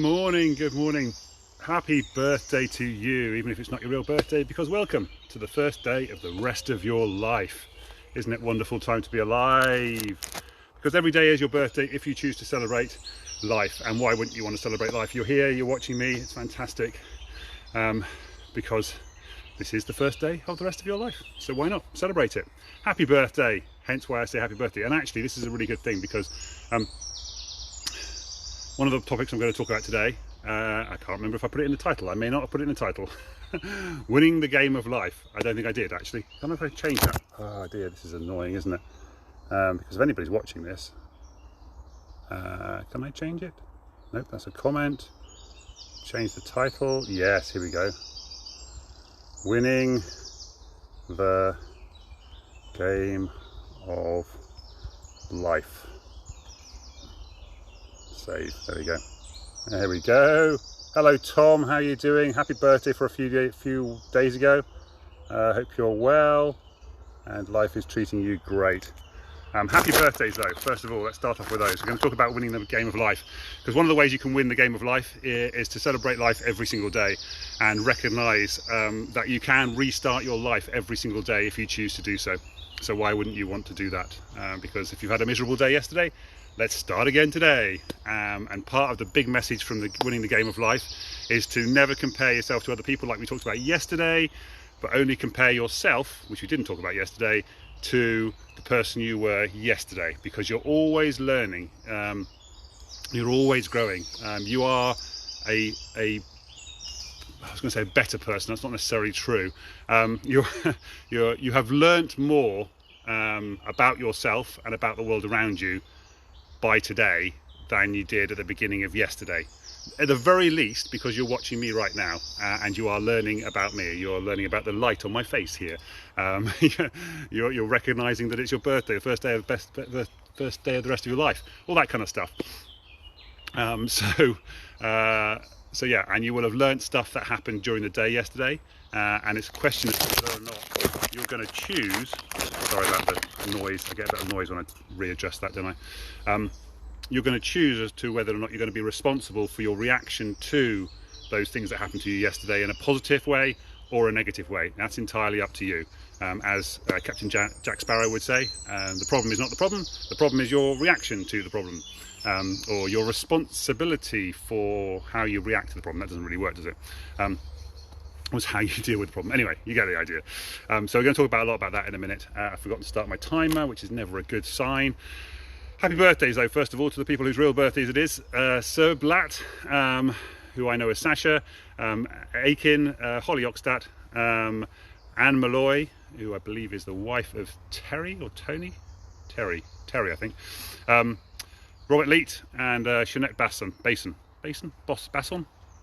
Good morning. Happy birthday to you, even if it's not your real birthday, because welcome to the first day of the rest of your life. Isn't it wonderful time to be alive? Because every day is your birthday if you choose to celebrate life. And why wouldn't you want to celebrate life? You're here, you're watching me, it's fantastic. Because this is the first day of the rest of your life. So why not celebrate it? Happy birthday, hence why I say happy birthday. And actually this is a really good thing because one of the topics I'm going to talk about today, I can't remember if I put it in the title. I may not have put it in the title. Winning the game of life. I don't think I did, actually. I don't know if I changed that. Oh dear, this is annoying, isn't it? Because if anybody's watching this, can I change it? Nope, that's a comment. Change the title. Yes, here we go. Winning the game of life. Save. There we go. There we go. Hello Tom, how are you doing? Happy birthday for a few days ago. Hope you're well and life is treating you great. Happy birthdays though. First of all, let's start off with those. We're going to talk about winning the game of life, because one of the ways you can win the game of life is to celebrate life every single day and recognize that you can restart your life every single day if you choose to do so. So why wouldn't you want to do that? Because if you've had a miserable day yesterday, let's start again today. And part of the big message from winning the game of life is to never compare yourself to other people like we talked about yesterday, but only compare yourself, which we didn't talk about yesterday, to the person you were yesterday, because you're always learning, you're always growing. You are I was going to say a better person. That's not necessarily true. You have learnt more about yourself and about the world around you by today than you did at the beginning of yesterday. At the very least, because you're watching me right now and you are learning about me, you're learning about the light on my face here. You're recognizing that it's your birthday, the first day of the rest of your life, all that kind of stuff. So yeah, and you will have learned stuff that happened during the day yesterday, and it's a question of whether or not you're going to choose. Sorry about the noise. I get a bit of noise when I readjust that, don't I? You're going to choose as to whether or not you're going to be responsible for your reaction to those things that happened to you yesterday in a positive way or a negative way. That's entirely up to you. As Captain Jack Sparrow would say, the problem is not the problem is your reaction to the problem, or your responsibility for how you react to the problem. That doesn't really work, does it? Was how you deal with the problem. Anyway, you get the idea. So we're going to talk a lot about that in a minute. I've forgotten to start my timer, which is never a good sign. Happy birthdays though, first of all, to the people whose real birthdays it is. Serb, who I know as Sasha, Akin, Holly Oxtat, Anne Malloy, who I believe is the wife of Terry or Tony? Terry I think. Robert Leet and Shonette Basson.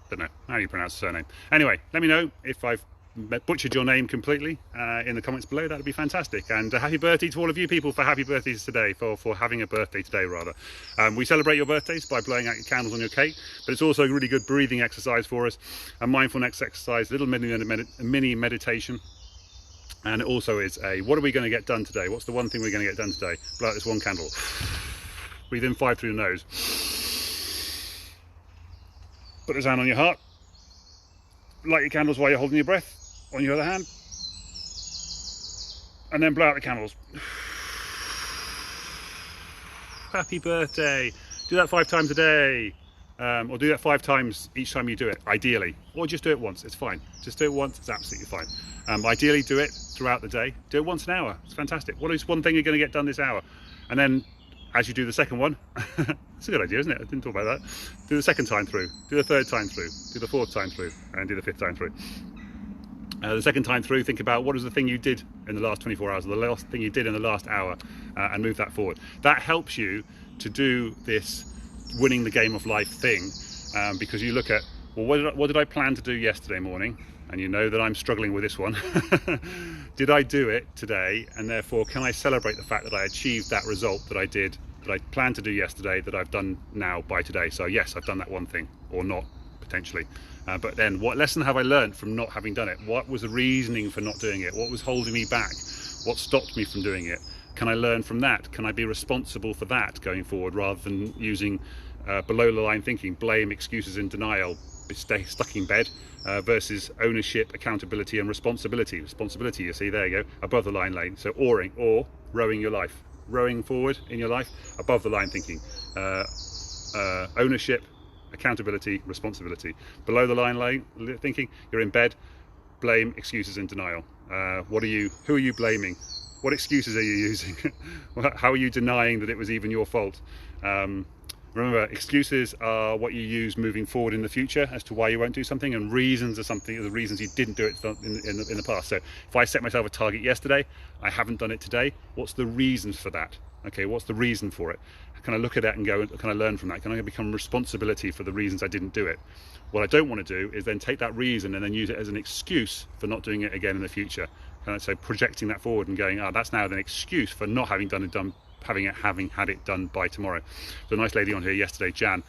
Don't know how you pronounce the surname. Anyway, let me know if I've butchered your name completely in the comments below. That would be fantastic. And happy birthday to all of you people for happy birthdays today, for having a birthday today rather. We celebrate your birthdays by blowing out your candles on your cake, but it's also a really good breathing exercise for us, a mindfulness exercise, a little mini meditation. And it also is what are we going to get done today? What's the one thing we're going to get done today? Blow out this one candle. Breathe in 5 through the nose. Put this hand on your heart. Light your candles while you're holding your breath on your other hand. And then blow out the candles. Happy birthday. Do that 5 times a day. Or do that 5 times each time you do it, ideally. Or just do it once, it's fine. Just do it once, it's absolutely fine. Ideally do it throughout the day. Do it once an hour, it's fantastic. What is one thing you're going to get done this hour? And then as you do the second one, it's a good idea, isn't it? I didn't talk about that. Do the second time through, do the third time through, do the 4th time through, and do the 5th time through. The second time through, think about what is the thing you did in the last 24 hours, or the last thing you did in the last hour, and move that forward. That helps you to do this winning the game of life thing, because you look at, well, what did I plan to do yesterday morning? And you know that I'm struggling with this one. Did I do it today? And therefore, can I celebrate the fact that I achieved that result that I did, that I planned to do yesterday, that I've done now by today? So yes, I've done that one thing, or not, potentially. But then what lesson have I learned from not having done it? What was the reasoning for not doing it? What was holding me back? What stopped me from doing it? Can I learn from that? Can I be responsible for that going forward, rather than using below the line thinking, blame, excuses and denial, stay stuck in bed, versus ownership, accountability and responsibility. Responsibility, you see, there you go, above the line lane. So oaring, or rowing your life, rowing forward in your life, above the line thinking, ownership, accountability, responsibility. Below the line lane thinking, you're in bed, blame, excuses and denial. Who are you blaming? What excuses are you using? How are you denying that it was even your fault? Remember, excuses are what you use moving forward in the future as to why you won't do something, and reasons are the reasons you didn't do it in the past. So if I set myself a target yesterday, I haven't done it today, what's the reason for that? Okay, what's the reason for it? Can I look at that and go, can I learn from that? Can I become responsibility for the reasons I didn't do it? What I don't want to do is then take that reason and then use it as an excuse for not doing it again in the future. So projecting that forward and going, that's now an excuse for not having having had it done by tomorrow. So a nice lady on here yesterday, Jan,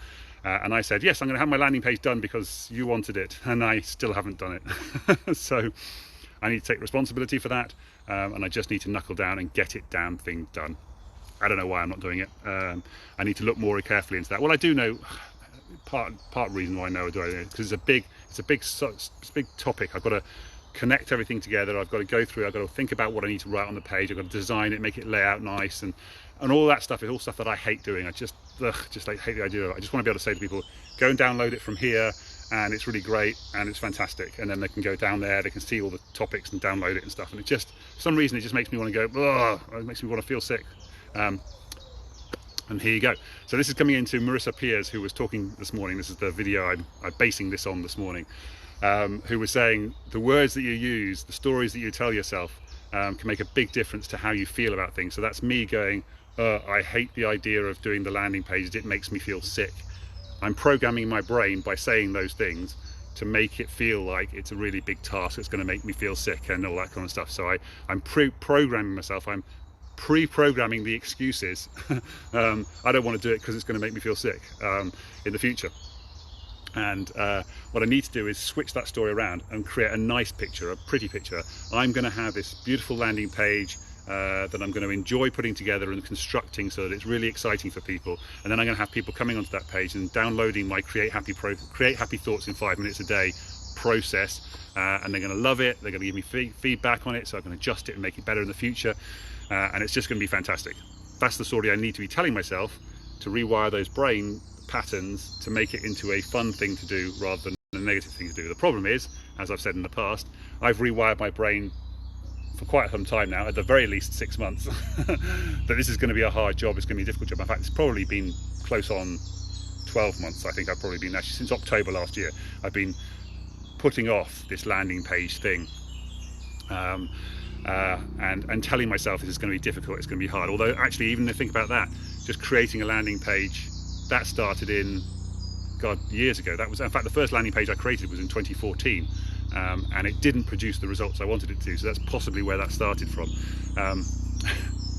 and I said, yes, I'm going to have my landing page done because you wanted it, and I still haven't done it. So I need to take responsibility for that, and I just need to knuckle down and get it damn thing done. I don't know why I'm not doing it. I need to look more carefully into that. Well, I do know part reason why I know I do it, because it's a big topic. I've got to connect everything together. I've got to go through, I've got to think about what I need to write on the page, I've got to design it, make it lay out nice, and all that stuff is all stuff that I hate doing. I just hate the idea of it. I just want to be able to say to people, go and download it from here, and it's really great and it's fantastic, and then they can go down there, they can see all the topics and download it and stuff, and it just, for some reason, it just makes me want to go, it makes me want to feel sick. And here you go. So this is coming into Marissa Piers, who was talking this morning. This is the video I'm basing this on this morning. Who was saying the words that you use, the stories that you tell yourself, can make a big difference to how you feel about things. So that's me going, I hate the idea of doing the landing pages, it makes me feel sick. I'm programming my brain by saying those things to make it feel like it's a really big task that's going to make me feel sick and all that kind of stuff. So I'm programming myself, I'm pre-programming the excuses. I don't want to do it because it's going to make me feel sick in the future. And what I need to do is switch that story around and create a nice picture, a pretty picture. I'm going to have this beautiful landing page that I'm going to enjoy putting together and constructing so that it's really exciting for people. And then I'm going to have people coming onto that page and downloading my Create Happy Thoughts in 5 minutes a day process, and they're going to love it. They're going to give me feedback on it, so I can adjust it and make it better in the future. And it's just going to be fantastic. That's the story I need to be telling myself to rewire those brain patterns to make it into a fun thing to do rather than a negative thing to do. The problem is, as I've said in the past, I've rewired my brain for quite some time now, at the very least 6 months, that this is going to be a hard job, it's going to be a difficult job. In fact, it's probably been close on 12 months. I think I've probably been, actually since October last year, I've been putting off this landing page thing. And telling myself this is going to be difficult, it's going to be hard. Although actually, even if you think about that, just creating a landing page, that started in, years ago. That was, in fact, the first landing page I created was in 2014, and it didn't produce the results I wanted it to, so that's possibly where that started from.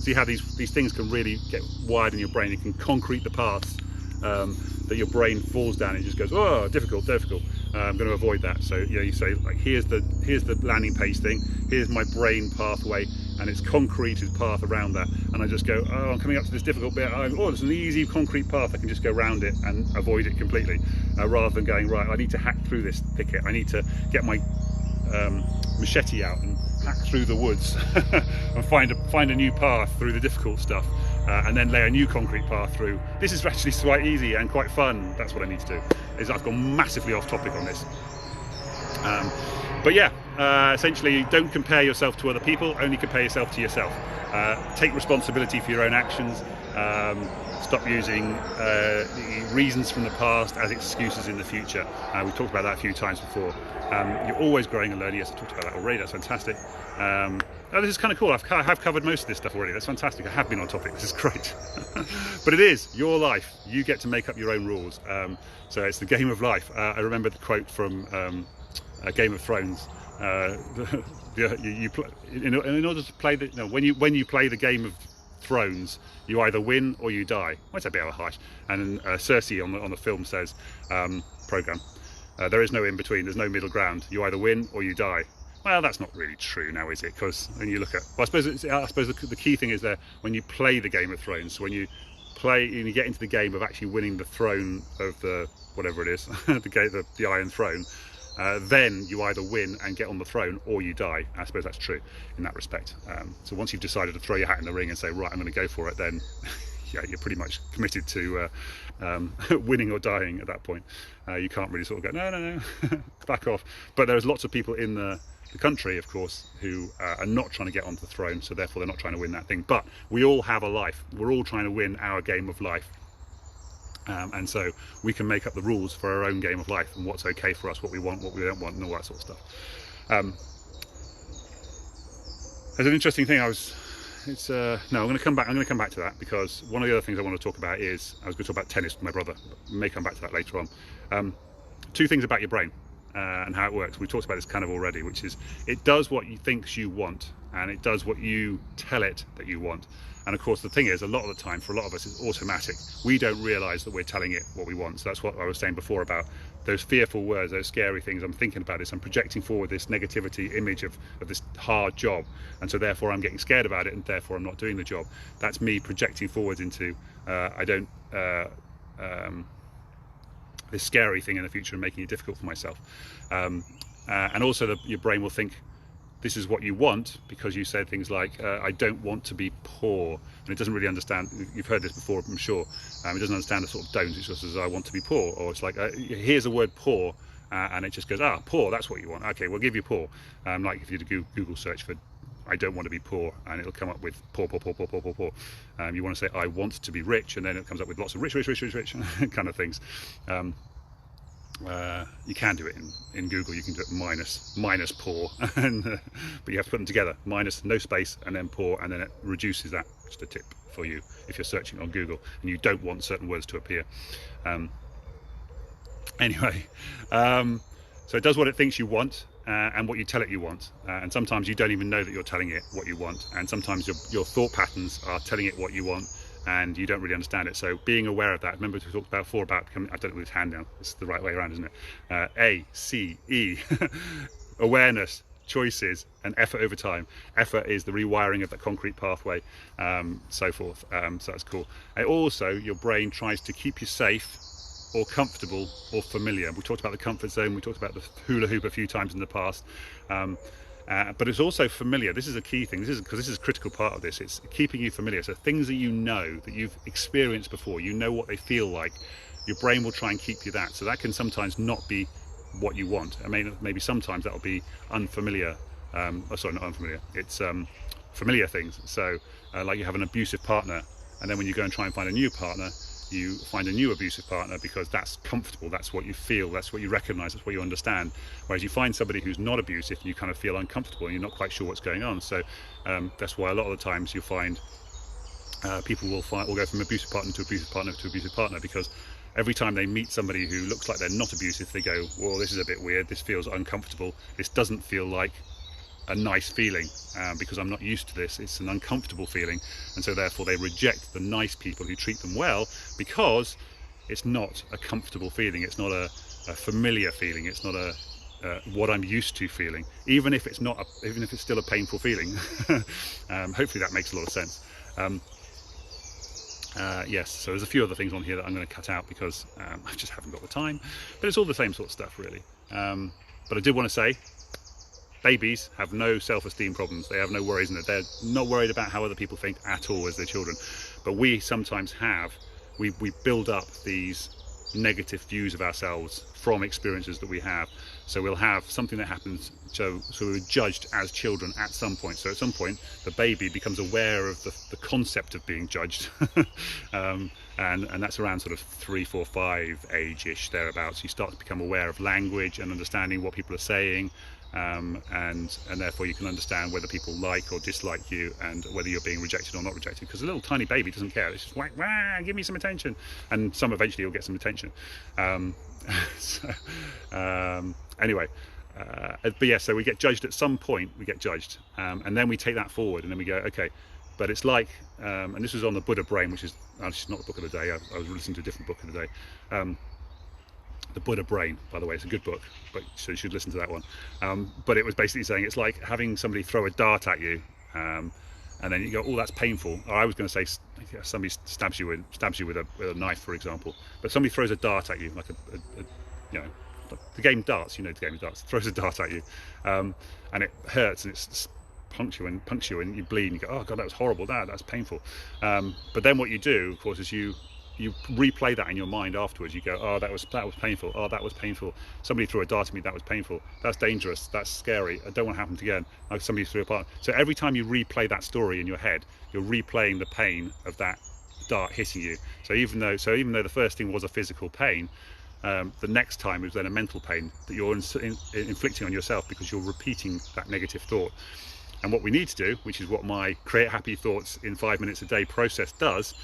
See how these things can really get wired in your brain. You can concrete the paths that your brain falls down. It just goes, oh, difficult. I'm going to avoid that. So yeah, you say, like, here's the landing page thing, here's my brain pathway, and it's concreted path around that, and I just go, oh, I'm coming up to this difficult bit, there's an easy concrete path, I can just go around it and avoid it completely, rather than going, right, I need to hack through this thicket, I need to get my machete out and hack through the woods and find a new path through the difficult stuff, and then lay a new concrete path through. This is actually quite easy and quite fun. That's what I need to do. I've gone massively off topic on this, but yeah, essentially, don't compare yourself to other people, only compare yourself to yourself. Take responsibility for your own actions. Stop using reasons from the past as excuses in the future. We've talked about that a few times before. You're always growing and learning. Yes, I talked about that already. That's fantastic. This is kind of cool. I've covered most of this stuff already. That's fantastic. I have been on topic. This is great. But it is your life. You get to make up your own rules. So it's the game of life. I remember the quote from Game of Thrones. In order to play when you play the Game of Thrones, you either win or you die. Well, it's a bit harsh. And Cersei on the film says, program, there is no in between. There's no middle ground. You either win or you die. Well, that's not really true now, is it? Because when you look at, well, I suppose the key thing is there when you play the Game of Thrones. So when you you get into the game of actually winning the throne of the whatever it is, the Iron Throne, then you either win and get on the throne, or you die. I suppose that's true in that respect. So once you've decided to throw your hat in the ring and say, right, I'm going to go for it, then yeah, you're pretty much committed to winning or dying at that point. You can't really sort of go, no, back off. But there's lots of people in the country, of course, who are not trying to get onto the throne, so therefore they're not trying to win that thing. But we all have a life. We're all trying to win our game of life. And so we can make up the rules for our own game of life and what's okay for us, what we want, what we don't want, and all that sort of stuff. There's an interesting thing. I'm going to come back to that, because one of the other things I want to talk about is, I was going to talk about tennis with my brother, but I may come back to that later on. Two things about your brain and how it works. We talked about this kind of already, which is it does what you thinks you want, and it does what you tell it that you want. And of course, the thing is, a lot of the time, for a lot of us, it's automatic. We don't realise that we're telling it what we want. So that's what I was saying before about those fearful words, those scary things. I'm thinking about this, I'm projecting forward this negativity image of this hard job. And so therefore I'm getting scared about it, and therefore I'm not doing the job. That's me projecting forward into, this scary thing in the future and making it difficult for myself. And also your brain will think, this is what you want, because you said things like, I don't want to be poor. And it doesn't really understand, you've heard this before, I'm sure. It doesn't understand the sort of don'ts. It just says, I want to be poor. Or it's like, here's a word poor, and it just goes, poor, that's what you want. Okay, we'll give you poor. Like if you do Google search for, I don't want to be poor, and it'll come up with poor. You want to say, I want to be rich, and then it comes up with lots of rich kind of things. You can do it in Google. You can do it minus poor, but you have to put them together, minus, no space, and then poor, and then it reduces that. Just a tip for you if you're searching on Google and you don't want certain words to appear. Anyway, so it does what it thinks you want, and what you tell it you want, and sometimes you don't even know that you're telling it what you want, and sometimes your thought patterns are telling it what you want, and you don't really understand it. So being aware of that. Remember we talked before about becoming, I don't know with his hand now, it's the right way around, isn't it? A-C-E, awareness, choices, and effort over time. Effort is the rewiring of that concrete pathway, so forth. So that's cool. And also, your brain tries to keep you safe, or comfortable, or familiar. We talked about the comfort zone, we talked about the hula hoop a few times in the past. But it's also familiar. This is a key thing. Because this is a critical part of this. It's keeping you familiar. So things that you know, that you've experienced before, you know what they feel like. Your brain will try and keep you that. So that can sometimes not be what you want. I mean, maybe sometimes that'll be unfamiliar. Sorry, not unfamiliar. It's familiar things. So like you have an abusive partner, and then when you go and try and find a new partner, you find a new abusive partner because that's comfortable, that's what you feel, that's what you recognize, that's what you understand. Whereas you find somebody who's not abusive, you kind of feel uncomfortable and you're not quite sure what's going on. So that's why a lot of the times you'll find people will go from abusive partner to abusive partner to abusive partner, because every time they meet somebody who looks like they're not abusive, they go, well, this is a bit weird, this feels uncomfortable, this doesn't feel like a nice feeling, because I'm not used to this. It's an uncomfortable feeling, and so therefore they reject the nice people who treat them well, because it's not a comfortable feeling, it's not a familiar feeling, it's not a what I'm used to feeling, even if it's not even if it's still a painful feeling. Hopefully that makes a lot of sense. Yes, so there's a few other things on here that I'm going to cut out because I just haven't got the time, but it's all the same sort of stuff really. But I did want to say, babies have no self-esteem problems, they have no worries in it, they're not worried about how other people think at all as their children. But we sometimes we build up these negative views of ourselves from experiences that we have. So we'll have something that happens, so we're judged as children at some point. So at some point the baby becomes aware of the concept of being judged. And that's around sort of 3, 4, 5 age-ish, thereabouts. You start to become aware of language and understanding what people are saying, and therefore you can understand whether people like or dislike you, and whether you're being rejected or not rejected, because a little tiny baby doesn't care. It's just like, wah, give me some attention, and eventually you'll get some attention. Anyway, but yeah, so we get judged at some point, and then we take that forward, and then we go, okay, but it's like, and this was on the Buddha Brain, which is actually not the book of the day. I was listening to a different book of the day. The Buddha Brain, by the way, it's a good book, so you should listen to that one. But it was basically saying it's like having somebody throw a dart at you, and then you go, oh, that's painful. Or I was going to say somebody stabs you with a knife, for example, but somebody throws a dart at you, like you know, the game darts, you know, the game of darts, throws a dart at you, and it hurts, and it's puncture you and you bleed, and you go, oh god, that was horrible, that's painful. But then what you do, of course, is you replay that in your mind afterwards. You go, oh, that was painful, oh, that was painful, somebody threw a dart at me, that was painful, that's dangerous, that's scary, I don't want to happen again, like somebody threw a part. So every time you replay that story in your head, you're replaying the pain of that dart hitting you. So even though the first thing was a physical pain, the next time was then a mental pain that you're inflicting on yourself, because you're repeating that negative thought. And what we need to do, which is what my Create Happy Thoughts in 5 minutes a day process does,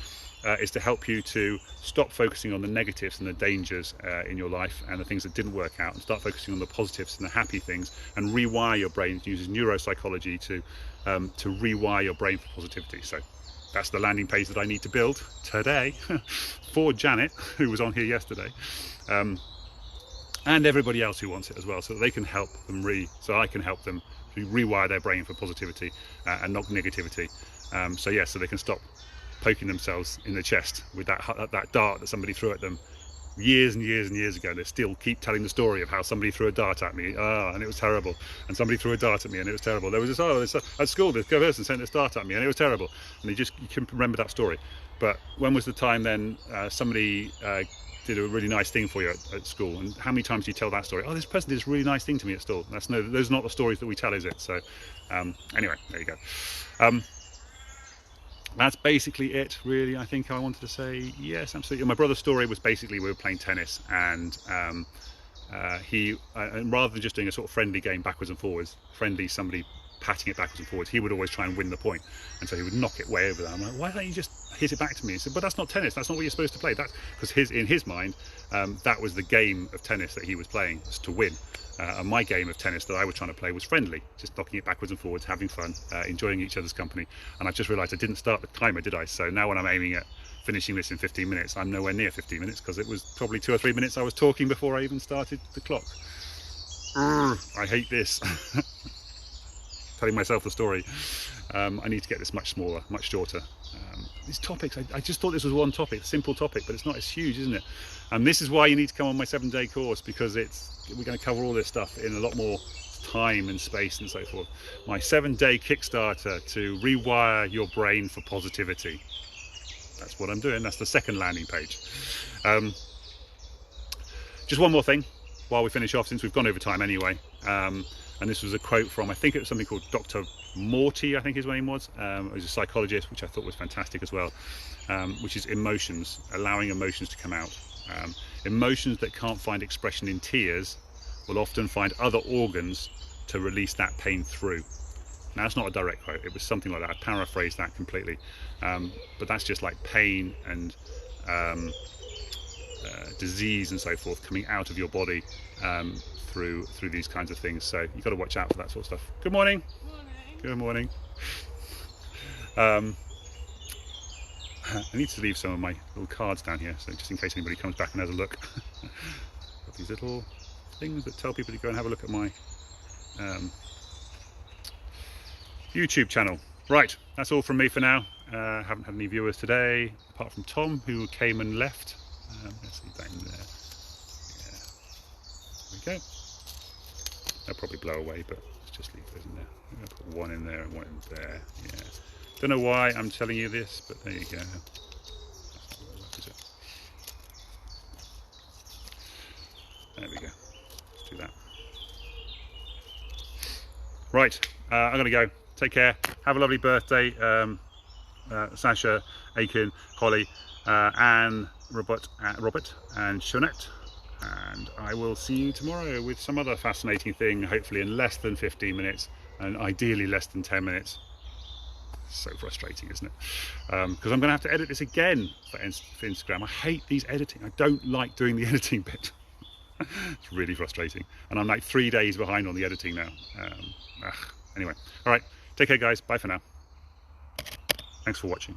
is to help you to stop focusing on the negatives and the dangers in your life and the things that didn't work out, and start focusing on the positives and the happy things, and rewire your brain. It uses neuropsychology to rewire your brain for positivity. So that's the landing page that I need to build today for Janet, who was on here yesterday, and everybody else who wants it as well, so that they can help them so I can help them to rewire their brain for positivity and not negativity. So they can stop poking themselves in the chest with that dart that somebody threw at them years and years and years ago. They still keep telling the story of how somebody threw a dart at me, and it was terrible, and somebody threw a dart at me and it was terrible. There was this, at school, this person sent this dart at me and it was terrible, and you can remember that story. But when was the time then somebody did a really nice thing for you at school, and how many times do you tell that story? Oh, this person did this really nice thing to me at school. Those are not the stories that we tell, is it? So anyway, there you go. That's basically it, really. I think I wanted to say, yes, absolutely. My brother's story was basically, we were playing tennis, and he, rather than just doing a sort of friendly game backwards and forwards, somebody patting it backwards and forwards, he would always try and win the point, and so he would knock it way over there. I'm like, why don't you just hit it back to me? He said, but that's not tennis, that's not what you're supposed to play. That's because in his mind, that was the game of tennis that he was playing, was to win. And my game of tennis that I was trying to play was friendly, just knocking it backwards and forwards, having fun, enjoying each other's company. And I just realised I didn't start the timer, did I? So now when I'm aiming at finishing this in 15 minutes, I'm nowhere near 15 minutes, because it was probably 2 or 3 minutes I was talking before I even started the clock. I hate this. Telling myself the story. I need to get this much smaller, much shorter. These topics, I just thought this was one topic, a simple topic, but it's not. It's huge, isn't it? And this is why you need to come on my 7-day course, because we're going to cover all this stuff in a lot more time and space and so forth. My 7-day Kickstarter to rewire your brain for positivity. That's what I'm doing. That's the second landing page. Just one more thing while we finish off, since we've gone over time anyway. And this was a quote from, I think it was something called Dr. Morty, I think his name was. He was a psychologist, which I thought was fantastic as well, which is emotions, allowing emotions to come out. Emotions that can't find expression in tears will often find other organs to release that pain through. Now, that's not a direct quote, it was something like that. I paraphrased that completely. But that's just like pain and disease and so forth coming out of your body through these kinds of things. So you've got to watch out for that sort of stuff. Good morning. Good morning. I need to leave some of my little cards down here, so just in case anybody comes back and has a look. Got these little things that tell people to go and have a look at my YouTube channel. Right, that's all from me for now. Haven't had any viewers today, apart from Tom, who came and left. Let's see, that in there. Yeah. There we go. They'll probably blow away, but let's just leave those in there. I'm going to put one in there and one in there. Yeah. Don't know why I'm telling you this, but there you go. That's not going to work, is it? There we go. Let's do that. Right, I'm going to go. Take care. Have a lovely birthday, Sasha, Akin, Holly, Anne, Robert, and Shonette. And I will see you tomorrow with some other fascinating thing, hopefully in less than 15 minutes, and ideally less than 10 minutes. So frustrating, isn't it? Because I'm going to have to edit this again for Instagram. I hate these editing. I don't like doing the editing bit. It's really frustrating. And I'm like 3 days behind on the editing now. Anyway, all right. Take care, guys. Bye for now. Thanks for watching.